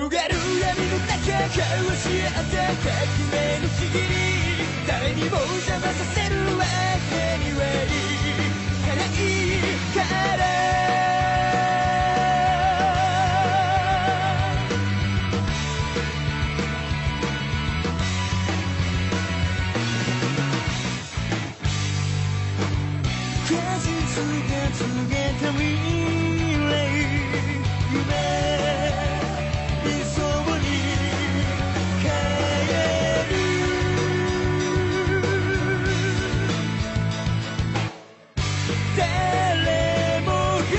広がる闇の中交わし合った革命のちぎり誰にも邪魔させるわけにはいかないから告げた未来夢理想に変える誰もが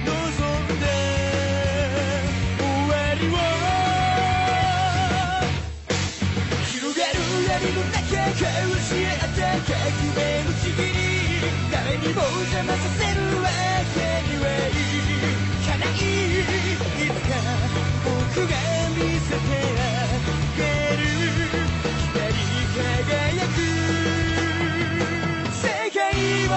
望んだ終わりを広がる闇の中交わし合った革命のちぎり誰にも邪魔させるわけにはいかないいつか僕が見せてあげる光り輝く世界を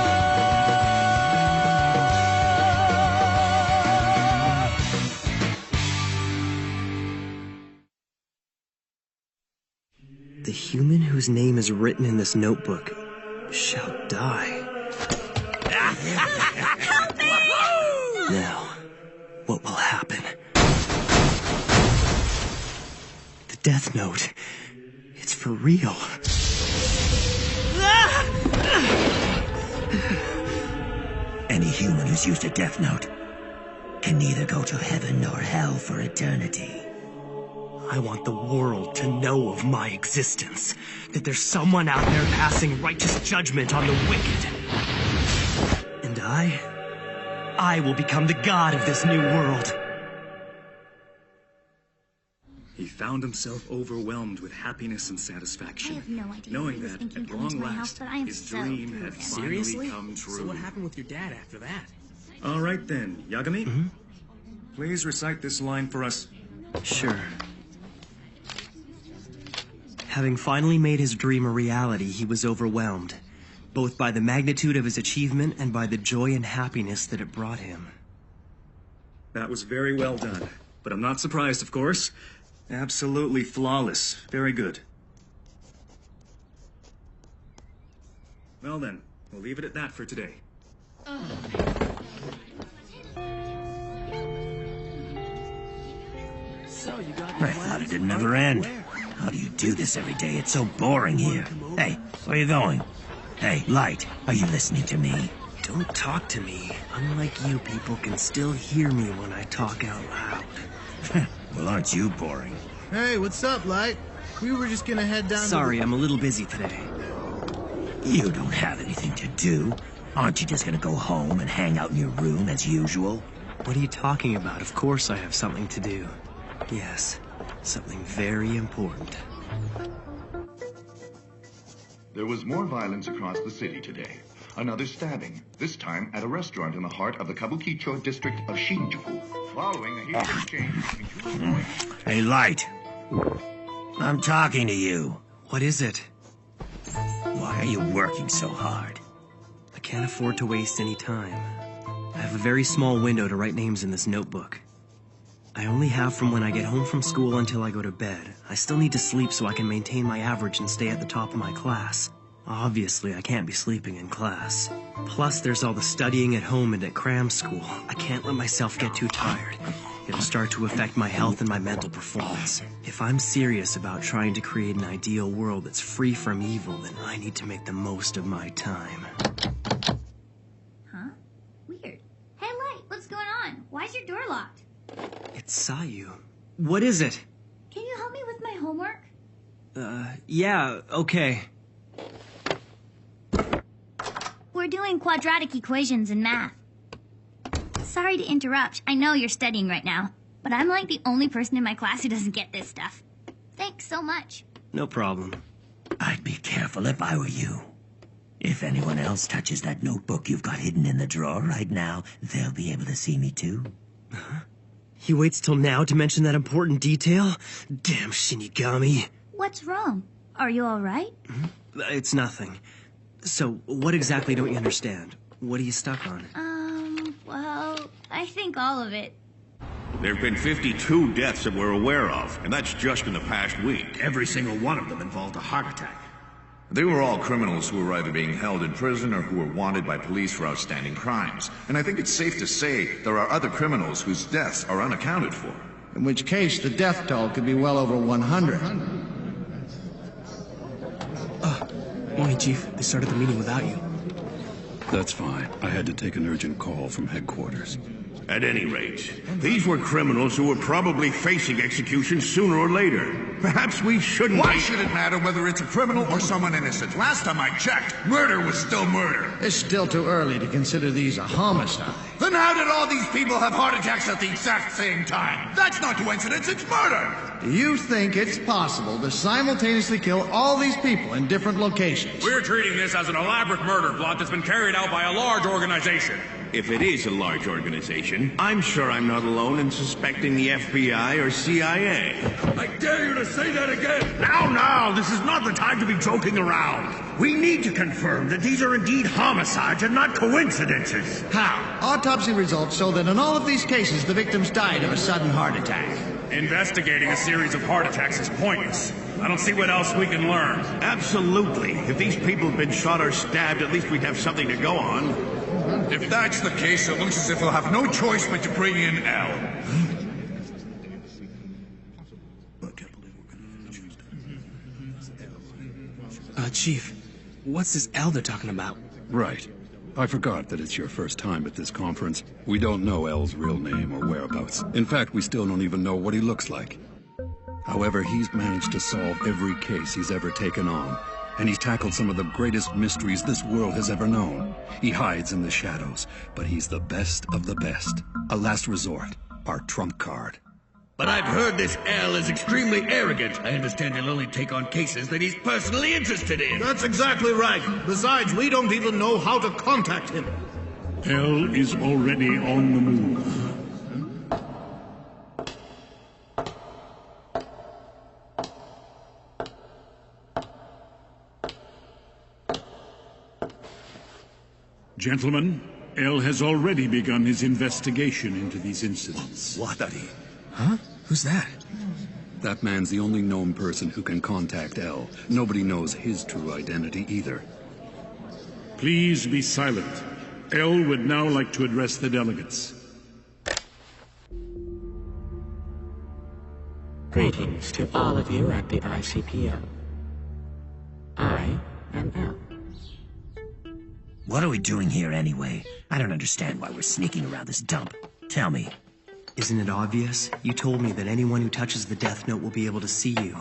The human whose name is written in this notebook shall die. Help me! Now, what will happen? The Death Note. It's for real. Any human who's used a Death Note can neither go to heaven nor hell for eternity. I want the world to know of my existence. That there's someone out there passing righteous judgment on the wicked. And I will become the god of this new world. He found himself overwhelmed with happiness and satisfaction, I have no idea knowing what he was that thinking at coming to long my house, last but I am his so dream through had with him. finally Seriously? come true. So what happened with your dad after that? All right then, Yagami. Mm-hmm. Please recite this line for us. Sure. Having finally made his dream a reality, he was overwhelmed, both by the magnitude of his achievement and by the joy and happiness that it brought him. That was very well done, but I'm not surprised, of course. Absolutely flawless. Very good. Well then, we'll leave it at that for today. So you got I thought it'd never end. How do you do this every day? It's so boring here. Hey, where are you going? Hey, Light, are you listening to me? Don't talk to me. Unlike you, people can still hear me when I talk out loud. Well, aren't you boring? Hey, what's up, Light? We were just gonna head down Sorry, I'm a little busy today. You don't have anything to do. Aren't you just gonna go home and hang out in your room as usual? What are you talking about? Of course I have something to do. Yes, something very important. There was more violence across the city today. Another stabbing, this time at a restaurant in the heart of the Kabukicho district of Shinjuku, following a heated exchange between two boys. Hey, Light. I'm talking to you. What is it? Why are you working so hard? I can't afford to waste any time. I have a very small window to write names in this notebook. I only have from when I get home from school until I go to bed. I still need to sleep so I can maintain my average and stay at the top of my class. Obviously, I can't be sleeping in class. Plus, there's all the studying at home and at cram school. I can't let myself get too tired. It'll start to affect my health and my mental performance. If I'm serious about trying to create an ideal world that's free from evil, then I need to make the most of my time. Huh? Weird. Hey, Light, what's going on? Why is your door locked? It's Sayu. What is it? Can you help me with my homework? Yeah, okay. We're doing quadratic equations in math. Sorry to interrupt. I know you're studying right now, but I'm like the only person in my class who doesn't get this stuff. Thanks so much. No problem. I'd be careful if I were you. If anyone else touches that notebook you've got hidden in the drawer right now, they'll be able to see me too. He waits till now to mention that important detail? Damn Shinigami. What's wrong? Are you all right? It's nothing. So, what exactly don't you understand? What are you stuck on? Well, I think all of it. There have been 52 deaths that we're aware of, and that's just in the past week. Every single one of them involved a heart attack. They were all criminals who were either being held in prison or who were wanted by police for outstanding crimes. And I think it's safe to say there are other criminals whose deaths are unaccounted for. In which case, the death toll could be well over 100. Morning, Chief. They started the meeting without you. That's fine. I had to take an urgent call from headquarters. At any rate, these were criminals who were probably facing execution sooner or later. Perhaps we shouldn't... Why should it matter whether it's a criminal or someone innocent? Last time I checked, murder was still murder. It's still too early to consider these a homicide. Then how did all these people have heart attacks at the exact same time? That's not coincidence, it's murder! Do you think it's possible to simultaneously kill all these people in different locations? We're treating this as an elaborate murder plot that's been carried out by a large organization. If it is a large organization, I'm sure I'm not alone in suspecting the FBI or CIA. I dare you to say that again! Now, this is not the time to be joking around. We need to confirm that these are indeed homicides and not coincidences. How? Autopsy results show that in all of these cases, the victims died of a sudden heart attack. Investigating a series of heart attacks is pointless. I don't see what else we can learn. Absolutely. If these people have been shot or stabbed, at least we'd have something to go on. If that's the case, it looks as if we'll have no choice but to bring in L. Chief, what's this L they're talking about? Right. I forgot that it's your first time at this conference. We don't know L's real name or whereabouts. In fact, we still don't even know what he looks like. However, he's managed to solve every case he's ever taken on. And he's tackled some of the greatest mysteries this world has ever known. He hides in the shadows, but he's the best of the best. A last resort, our trump card. But I've heard this L is extremely arrogant. I understand he'll only take on cases that he's personally interested in. That's exactly right. Besides, we don't even know how to contact him. L is already on the move. Gentlemen, L has already begun his investigation into these incidents. Watari. Huh? Who's that? That man's the only known person who can contact L. Nobody knows his true identity either. Please be silent. L would now like to address the delegates. Greetings to all of you at the ICPO. I am L. What are we doing here anyway? I don't understand why we're sneaking around this dump. Tell me. Isn't it obvious? You told me that anyone who touches the Death Note will be able to see you.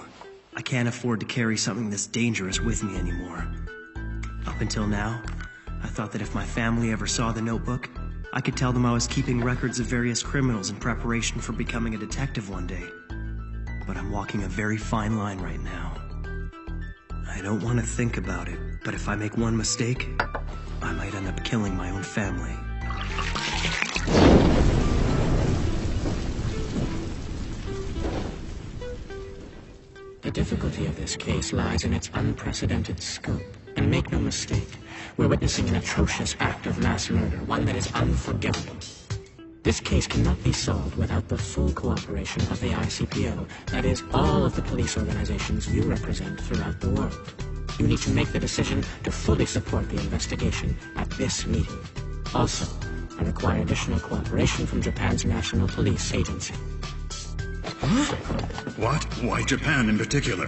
I can't afford to carry something this dangerous with me anymore. Up until now, I thought that if my family ever saw the notebook, I could tell them I was keeping records of various criminals in preparation for becoming a detective one day. But I'm walking a very fine line right now. I don't want to think about it, but if I make one mistake, I might end up killing my own family. The difficulty of this case lies in its unprecedented scope. And make no mistake, we're witnessing an atrocious act of mass murder, one that is unforgivable. This case cannot be solved without the full cooperation of the ICPO, that is, all of the police organizations you represent throughout the world. You need to make the decision to fully support the investigation at this meeting. Also, I require additional cooperation from Japan's National Police Agency. Huh? What? Why Japan in particular?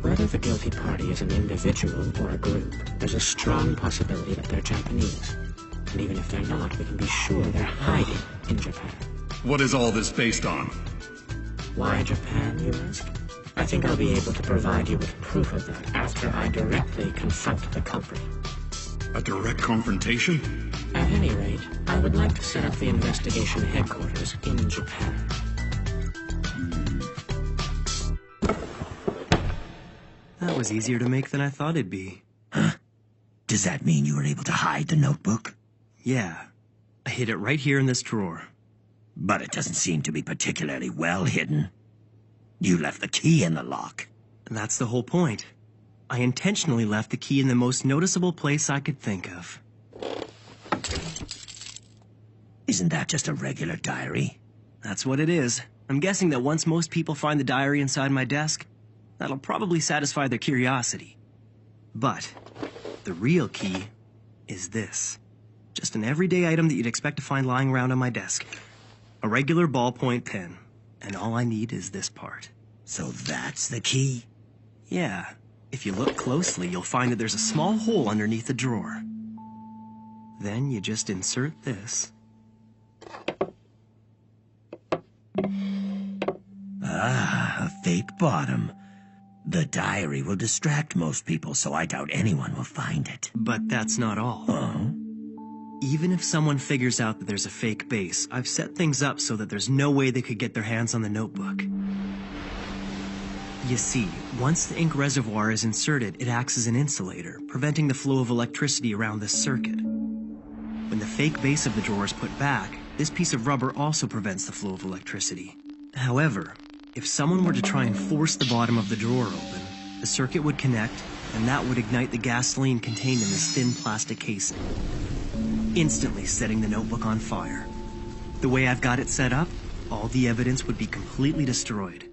Whether the guilty party is an individual or a group, there's a strong possibility that they're Japanese. And even if they're not, we can be sure they're hiding in Japan. What is all this based on? Why Japan, you ask? I think I'll be able to provide you with proof of that after I directly confront the culprit. A direct confrontation? At any rate, I would like to set up the investigation headquarters in Japan. That was easier to make than I thought it'd be. Huh? Does that mean you were able to hide the notebook? Yeah. I hid it right here in this drawer. But it doesn't seem to be particularly well hidden. You left the key in the lock. And that's the whole point. I intentionally left the key in the most noticeable place I could think of. Isn't that just a regular diary? That's what it is. I'm guessing that once most people find the diary inside my desk, that'll probably satisfy their curiosity. But the real key is this. Just an everyday item that you'd expect to find lying around on my desk. A regular ballpoint pen. And all I need is this part. So that's the key? Yeah. If you look closely, you'll find that there's a small hole underneath the drawer. Then you just insert this. Ah, a fake bottom. The diary will distract most people, so I doubt anyone will find it. But that's not all. Oh? Even if someone figures out that there's a fake base, I've set things up so that there's no way they could get their hands on the notebook. You see, once the ink reservoir is inserted, it acts as an insulator, preventing the flow of electricity around this circuit. When the fake base of the drawer is put back, this piece of rubber also prevents the flow of electricity. However, if someone were to try and force the bottom of the drawer open, the circuit would connect, and that would ignite the gasoline contained in this thin plastic casing, instantly setting the notebook on fire. The way I've got it set up, all the evidence would be completely destroyed.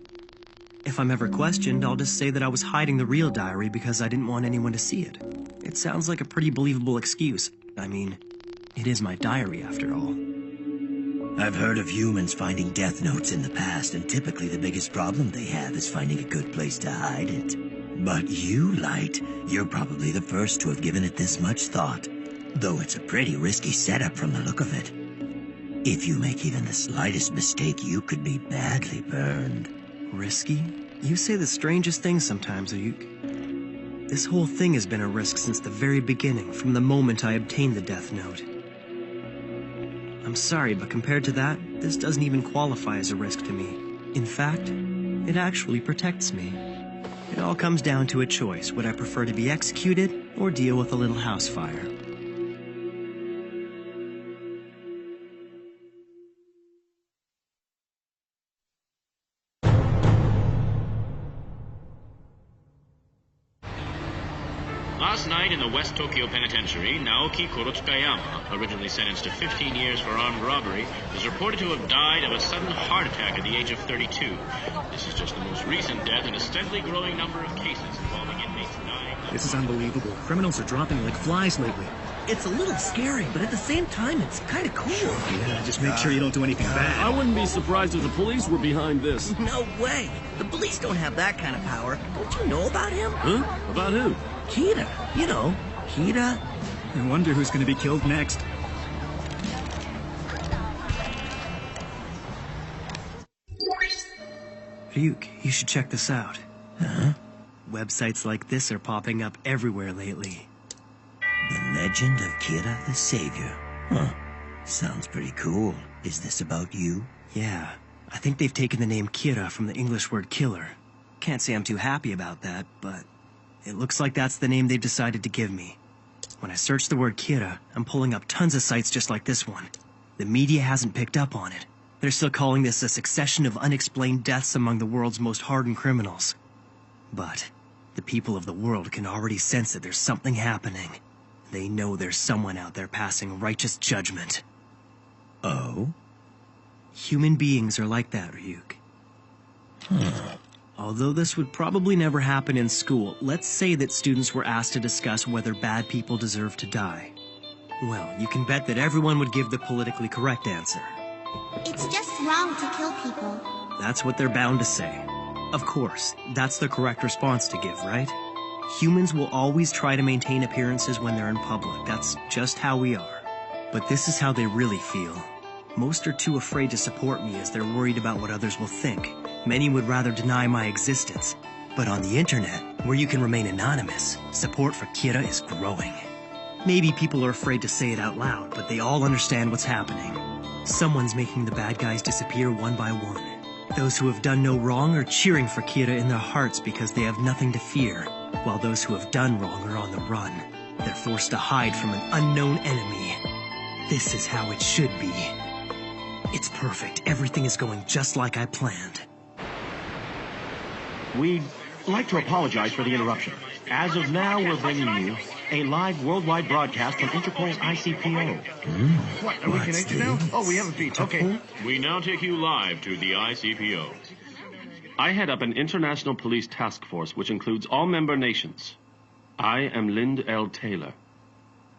If I'm ever questioned, I'll just say that I was hiding the real diary because I didn't want anyone to see it. It sounds like a pretty believable excuse. I mean, it is my diary after all. I've heard of humans finding death notes in the past, and typically the biggest problem they have is finding a good place to hide it. But you, Light, you're probably the first to have given it this much thought. Though it's a pretty risky setup from the look of it. If you make even the slightest mistake, you could be badly burned. Risky? You say the strangest things sometimes, Ayuk. This whole thing has been a risk since the very beginning, from the moment I obtained the death note. I'm sorry, but compared to that, this doesn't even qualify as a risk to me. In fact, it actually protects me. It all comes down to a choice. Would I prefer to be executed or deal with a little house fire? Last night in the West Tokyo Penitentiary, Naoki Kurotsukayama, originally sentenced to 15 years for armed robbery, is reported to have died of a sudden heart attack at the age of 32. This is just the most recent death in a steadily growing number of cases involving inmates dying. This is unbelievable. Criminals are dropping like flies lately. It's a little scary, but at the same time, it's kind of cool. Yeah, just make sure you don't do anything bad. I wouldn't be surprised if the police were behind this. No way. The police don't have that kind of power. Don't you know about him? Huh? About who? Kira. You know, Kira. I wonder who's going to be killed next. Ryuk, you should check this out. Huh? Websites like this are popping up everywhere lately. The Legend of Kira the Savior. Huh. Sounds pretty cool. Is this about you? Yeah. I think they've taken the name Kira from the English word killer. Can't say I'm too happy about that, but it looks like that's the name they've decided to give me. When I search the word Kira, I'm pulling up tons of sites just like this one. The media hasn't picked up on it. They're still calling this a succession of unexplained deaths among the world's most hardened criminals. But the people of the world can already sense that there's something happening. They know there's someone out there passing righteous judgment. Oh? Human beings are like that, Ryuk. Although this would probably never happen in school, let's say that students were asked to discuss whether bad people deserve to die. Well, you can bet that everyone would give the politically correct answer. It's just wrong to kill people. That's what they're bound to say. Of course, that's the correct response to give, right? Humans will always try to maintain appearances when they're in public. That's just how we are. But this is how they really feel. Most are too afraid to support me as they're worried about what others will think. Many would rather deny my existence. But on the internet, where you can remain anonymous, support for Kira is growing. Maybe people are afraid to say it out loud, but they all understand what's happening. Someone's making the bad guys disappear one by one. Those who have done no wrong are cheering for Kira in their hearts because they have nothing to fear, while those who have done wrong are on the run. They're forced to hide from an unknown enemy. This is how it should be. It's perfect. Everything is going just like I planned. We'd like to apologize for the interruption. As of now, we're bringing you a live worldwide broadcast from Interpol's ICPO. What, are we connected now? Oh, we have a feed. Okay. We now take you live to the ICPO. I head up an international police task force which includes all member nations. I am Lind L. Taylor,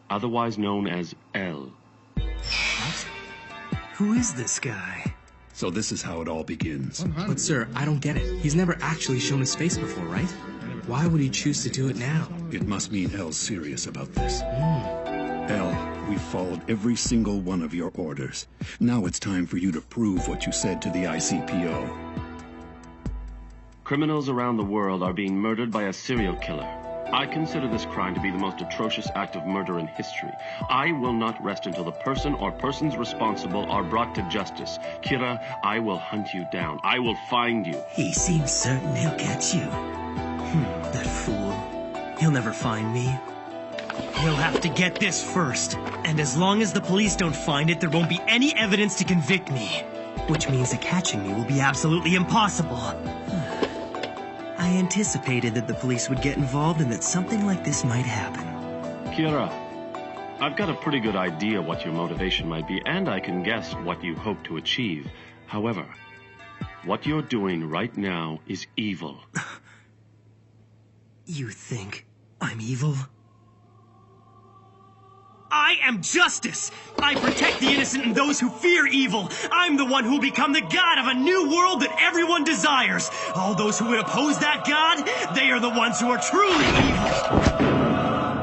otherwise known as L. What? Who is this guy? So this is how it all begins. But sir, I don't get it. He's never actually shown his face before, right? Why would he choose to do it now? It must mean L's serious about this. L, we followed every single one of your orders. Now it's time for you to prove what you said to the ICPO. Criminals around the world are being murdered by a serial killer. I consider this crime to be the most atrocious act of murder in history. I will not rest until the person or persons responsible are brought to justice. Kira, I will hunt you down. I will find you. He seems certain he'll catch you. That fool. He'll never find me. He'll have to get this first. And as long as the police don't find it, there won't be any evidence to convict me. Which means that catching me will be absolutely impossible. I anticipated that the police would get involved and that something like this might happen. Kira, I've got a pretty good idea what your motivation might be, and I can guess what you hope to achieve. However, what you're doing right now is evil. You think I'm evil? I am justice! I protect the innocent and those who fear evil! I'm the one who will become the god of a new world that everyone desires! All those who would oppose that god, they are the ones who are truly evil!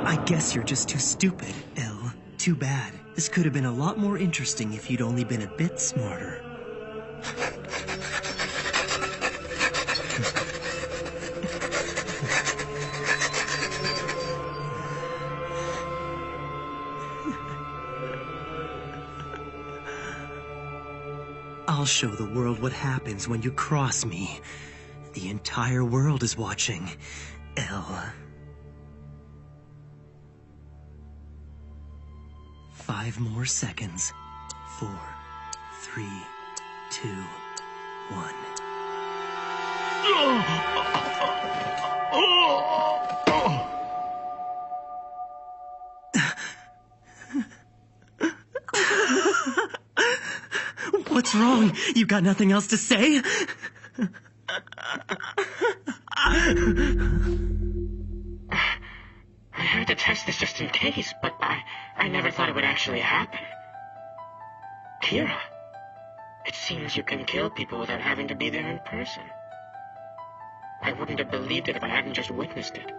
I guess you're just too stupid, Elle. Too bad. This could have been a lot more interesting if you'd only been a bit smarter. I'll show the world what happens when you cross me. The entire world is watching. L. 5 more seconds. 4, 3, 2, 1. What's wrong? You got nothing else to say? I had to test this just in case, but I never thought it would actually happen. Kira, it seems you can kill people without having to be there in person. I wouldn't have believed it if I hadn't just witnessed it.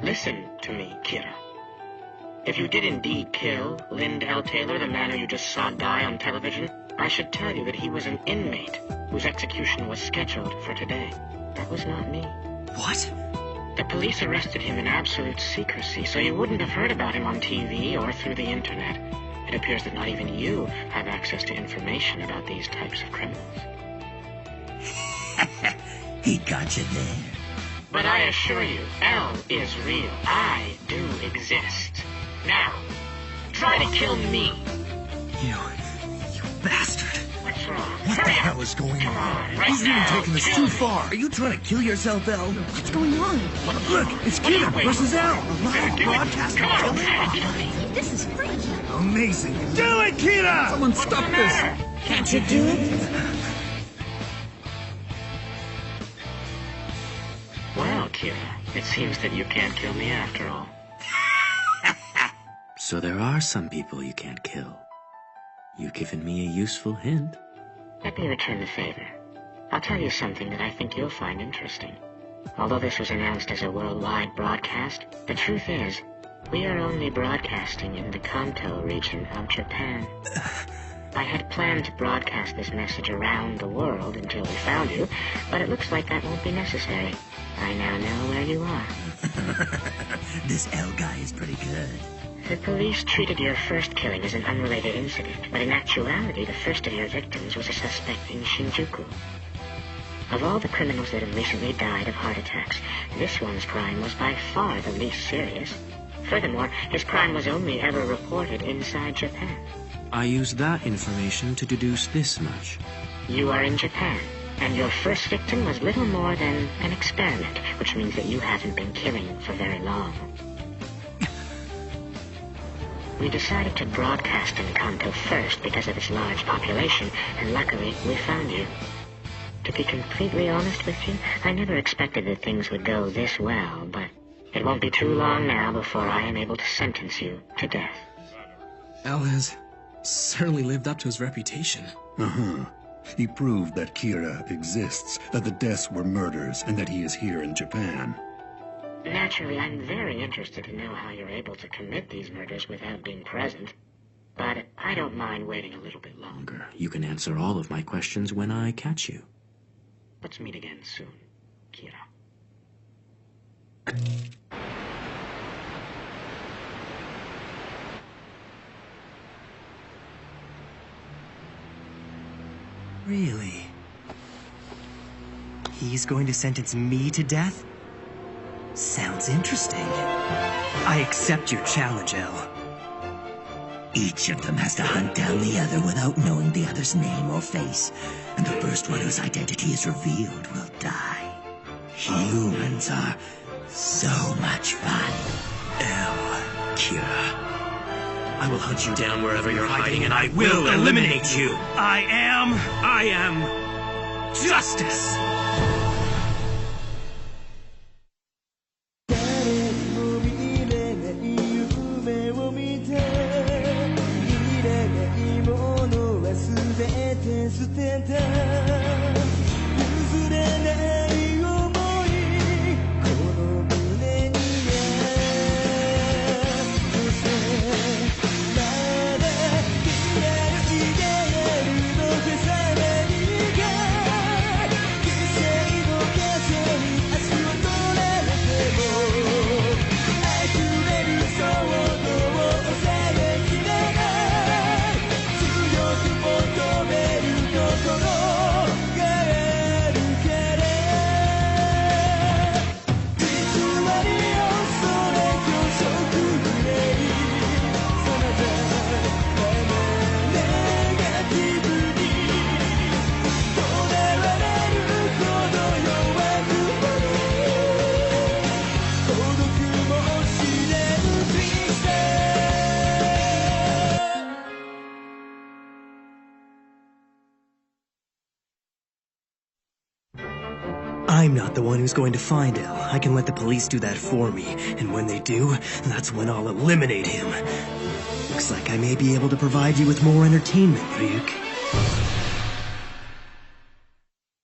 Listen to me, Kira. If you did indeed kill Lind L. Taylor, the man who you just saw die on television, I should tell you that he was an inmate whose execution was scheduled for today. That was not me. What? The police arrested him in absolute secrecy, so you wouldn't have heard about him on TV or through the internet. It appears that not even you have access to information about these types of criminals. He got you there. But I assure you, L is real. I do exist. Now, try to kill me. You bastard. What's wrong? What the hell is going on? Right He's even taking this too far. Are you trying to kill yourself, Elle? What's going on? Look, it's Kira versus Elle. A live broadcast of killing? This is freaky. Amazing. Do it, Kira! Someone stop this. Can't you do it? Well, Kira, it seems that you can't kill me after all. So there are some people you can't kill. You've given me a useful hint. Let me return the favor. I'll tell you something that I think you'll find interesting. Although this was announced as a worldwide broadcast, the truth is, we are only broadcasting in the Kanto region of Japan. I had planned to broadcast this message around the world until we found you, but it looks like that won't be necessary. I now know where you are. This Elle guy is pretty good. The police treated your first killing as an unrelated incident, but in actuality, the first of your victims was a suspect in Shinjuku. Of all the criminals that have recently died of heart attacks, this one's crime was by far the least serious. Furthermore, his crime was only ever reported inside Japan. I used that information to deduce this much. You are in Japan, And your first victim was little more than an experiment, which means that you haven't been killing for very long. We decided to broadcast Encanto first because of its large population, and luckily we found you. To be completely honest with you, I never expected that things would go this well, but it won't be too long now before I am able to sentence you to death. El has certainly lived up to his reputation. Uh-huh. He proved that Kira exists, that the deaths were murders, and that he is here in Japan. Naturally, I'm very interested to know how you're able to commit these murders without being present. But I don't mind waiting a little bit longer. You can answer all of my questions when I catch you. Let's meet again soon, Kira. Really? He's going to sentence me to death? Sounds interesting. I accept your challenge, El. Each of them has to hunt down the other without knowing the other's name or face, and the first one whose identity is revealed will die. Humans are so much fun. El, Kira, I will hunt you down wherever you're hiding, and I will eliminate you. I am justice. I'm not the one who's going to find El. I can let the police do that for me, and when they do, that's when I'll eliminate him. Looks like I may be able to provide you with more entertainment, Ryuk.